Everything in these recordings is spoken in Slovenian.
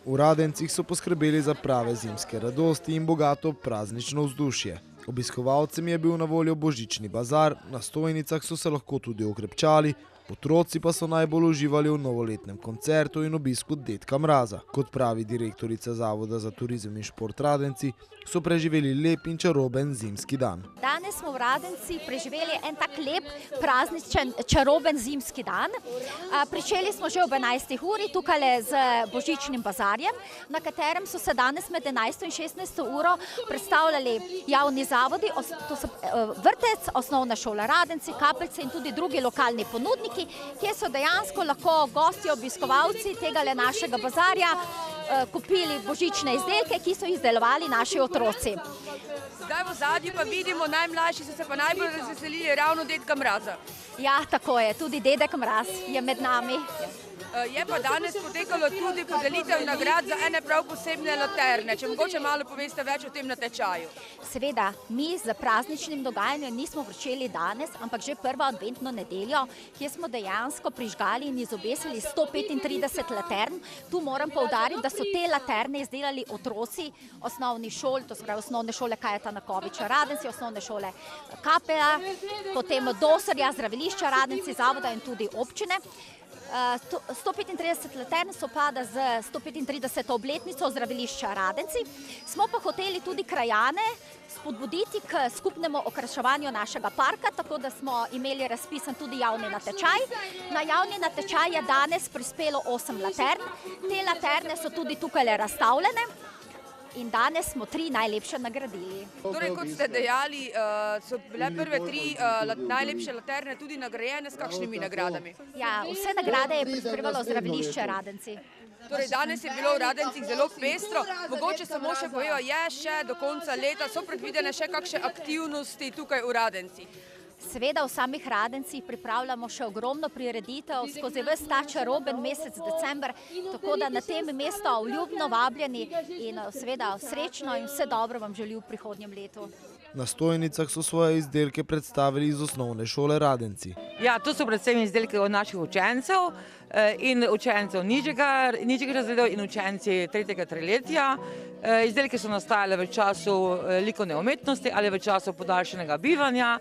V Radencih so poskrbeli za prave zimske radosti in bogato praznično vzdušje. Obiskovalcem je bil na voljo božični bazar, na stojnicah so se lahko tudi okrepčali, otroci pa so najbolj uživali v novoletnem koncertu in obisku Dedka Mraza. Kot pravi direktorica Zavoda za turizem in šport Radenci, so preživeli lep in čaroben zimski dan. Danes smo v Radencih preživeli en tak lep, prazničen, čaroben zimski dan. Pričeli smo že ob 11. uri tukaj z božičnim bazarjem, na katerem so se danes med 11. in 16. uro predstavljali javni zavodi, to so vrtec, osnovna šola Radenci, Kapeljce in tudi drugi lokalni ponudniki, kjer so dejansko lahko gosti, obiskovalci tega našega bazarja kupili božične izdelke, ki so izdelovali naši otroci. Zdaj v zadnji pa vidimo, najmlajši so se pa najbolj razveselili ravno Dedka Mraza. Ja, tako je, tudi Dedek Mraz je med nami. Je pa danes potekalo tudi podelitev nagrad za ene prav posebne laterne. Če mogoče malo poveste več o tem natečaju. Seveda, mi z prazničnim dogajanjem nismo pričeli danes, ampak že prvo adventno nedeljo, kjer smo dejansko prižgali in izobesili 135 latern. Tu moram poudariti, da so te laterne izdelali otroci osnovnih šol, to se pravi osnovne šole Kajeta Nakoviča Radenci, osnovne šole Kapela, potem Doserja, zdravilišča Radenci, zavoda in tudi občine. 135 latern sopada z 135. obletnico zdravilišča Radenci. Smo pa hoteli tudi krajane spodbuditi k skupnemu okraševanju našega parka, tako da smo imeli razpisan tudi javni natečaj. Na javni natečaj je danes prispelo 8 latern. Te laterne so tudi tukaj razstavljene. In danes smo 3 najlepše nagradili. Torej, kot ste dejali, so bile prve 3 najlepše laterne tudi nagrajene s kakšnimi nagradami? Ja, vse nagrade je prispevalo zdravilišče Radenci. Torej, danes je bilo v Radencih zelo pestro. Mogoče samo še povejo, je še do konca leta, so predvidene še kakšne aktivnosti tukaj v Radencih? Seveda v samih Radencih pripravljamo še ogromno prireditev skozi ves ta čaroben mesec december, tako da na tem mestu vljudno vabljeni in seveda srečno in vse dobro vam želim v prihodnjem letu. Na stojnicah so svoje izdelke predstavili iz osnovne šole Radenci. Ja, to so predvsem izdelke od naših učencev in učencev nižjih razredov in učenci 3. triletja. Izdelke so nastajale v času likovne umetnosti ali v času podaljšanega bivanja,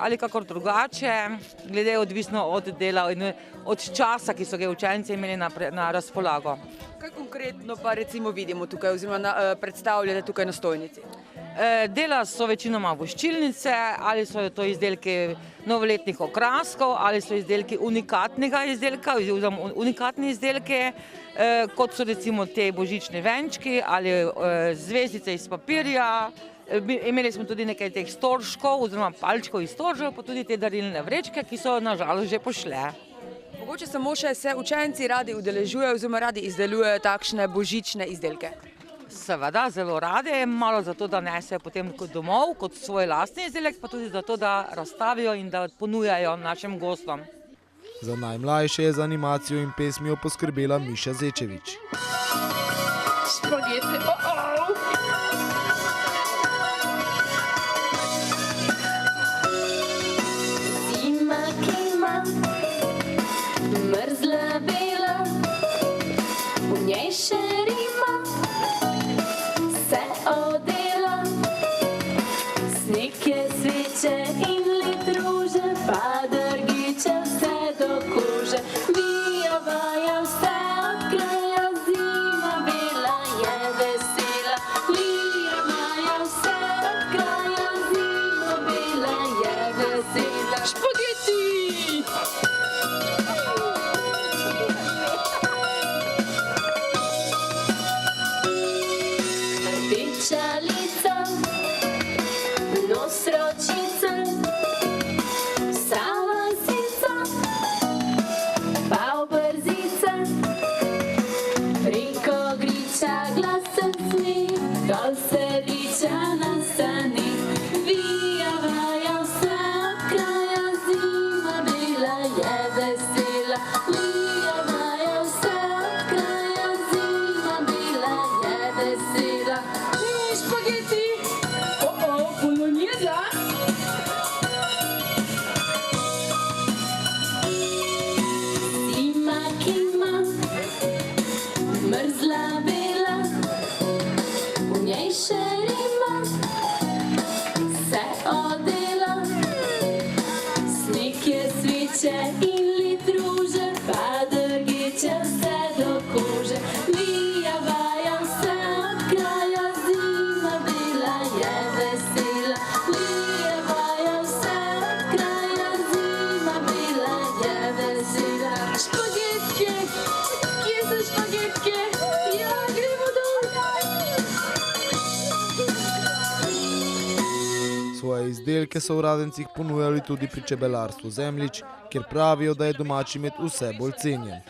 ali kakor drugače, glede odvisno od dela in od časa, ki so ga učenci imeli na razpolago. Kaj konkretno pa recimo vidimo tukaj oziroma predstavljate tukaj na stojnici? Dela so večinoma voščilnice, ali so to izdelki novoletnih okraskov, ali so izdelki unikatnega izdelka, oziroma unikatni izdelki, kot so recimo te božični venčki ali zvezdice iz papirja. Imeli smo tudi nekaj teh storžkov oziroma palčkov iz storžev, pa tudi te darilne vrečke, ki so nažalost že pošle. Mogoče samo še se učenci radi udeležujejo oziroma radi izdelujejo takšne božične izdelke? Seveda, zelo radi, malo zato, da nesejo potem domov kot svoj lastni izdelek, pa tudi zato, da razstavijo in da ponujajo našim gostom. Za najmlajše je z animacijo in pesmijo poskrbela Miša Zečevič. Spageti, Zima, ki ima mrzla bela, v njej še rima se odela. Sneg je sveče in led ruže, pa drgiče vse do kože. Vija vaja vse od kraja zime. izdelke so v Radencih ponujali tudi pri čebelarstvu Zemljič, kjer pravijo, da je domači med vse bolj cenjen.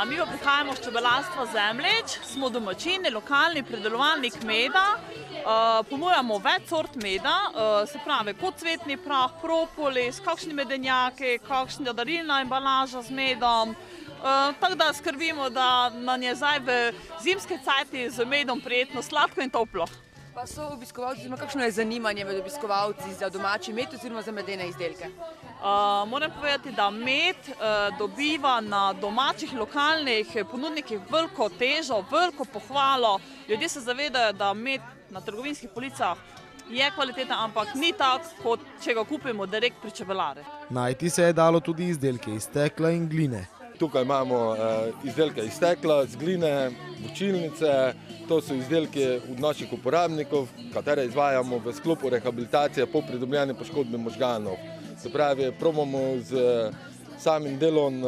Mi pa prihajamo z čebelarstva Zemljič, smo domačini, lokalni predelovalnik meda, ponujamo več sort meda, se pravi kot cvetni prah, propolis, kakšni medenjaki, kakšna darilna embalaža z medom. Tako da skrbimo, da nam je zdaj v zimske cajti z medom prijetno, sladko in toplo. Pa so obiskovalci, kakšno je zanimanje med obiskovalci za domači med oziroma za medene izdelke? Moram povedati, da med dobiva na domačih lokalnih ponudnikih veliko težo, veliko pohvalo. Ljudje se zavedajo, da med na trgovinskih policah je kvaliteten, ampak ni tak, kot če ga kupimo direkt pri čebelarju. Najti se je dalo tudi izdelke iz stekla in gline. Tukaj imamo izdelke iz stekla, z gline, vučilnice. To so izdelki od naših uporabnikov, katere izvajamo v sklopu rehabilitacije po pridobljeni poškodbi možganov. Se pravi, probamo z samim delom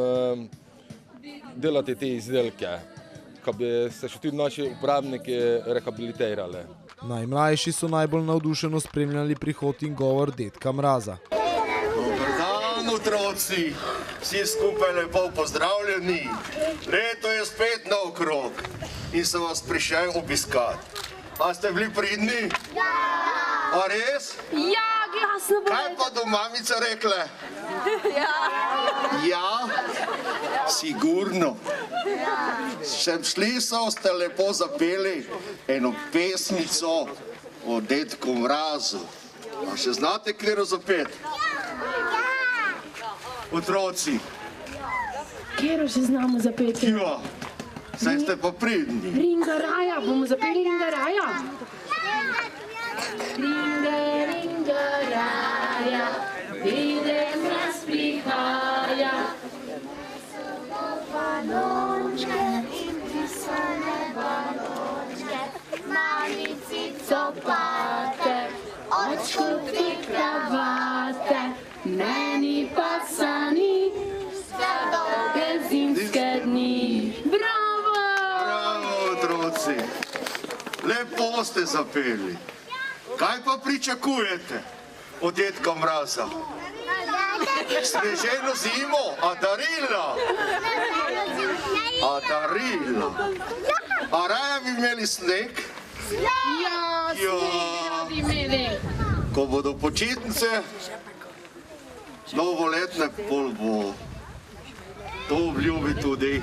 delati te izdelke, da bi se še tudi naši uporabniki rehabilitirali. Najmlajši so najbolj navdušeno spremljali prihod in govor dedka Mraza. Dober dan, otroci, vsi skupaj lepo pozdravljeni. Leto je spet naokrog in sem vas prišel obiskat. A ste bili pridni? Ja! A res? Ja, glasno bo. Kaj pa do mamice rekle? Ja. Ja? Sigurno. Sem slišal, ste lepo zapeli eno pesmico o dedku Mrazu. A še znate katero zapeti? Otroci. Katero še znamo zapeti? Ja, saj ste pa pridni. Ringaraja, bomo zapeli Ringaraja. Ringaraja, dedek Mraz prihaja. Balončke in pisane balončke, mamici copate, očku tri kravate, meni pa sani, za dolge zimske dni. Bravo! Bravo, otroci. Lepo ste zapeli. Kaj pa pričakujete od dedka Mraza? Sneženo zimo, a darila? A darila? A raje bi imeli sneg? Ja, sneg bi imeli. Ko bodo počitnice, novoletne, pol bo to obljubi tudi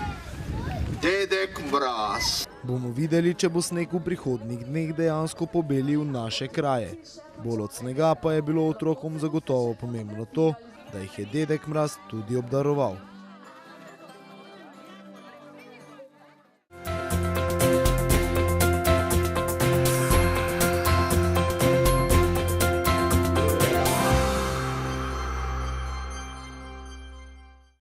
dedek Mraz. Bomo videli, če bo sneg v prihodnjih dneh dejansko pobelil naše kraje. Bolj od snega pa je bilo otrokom zagotovo pomembno to, da jih je dedek Mraz tudi obdaroval.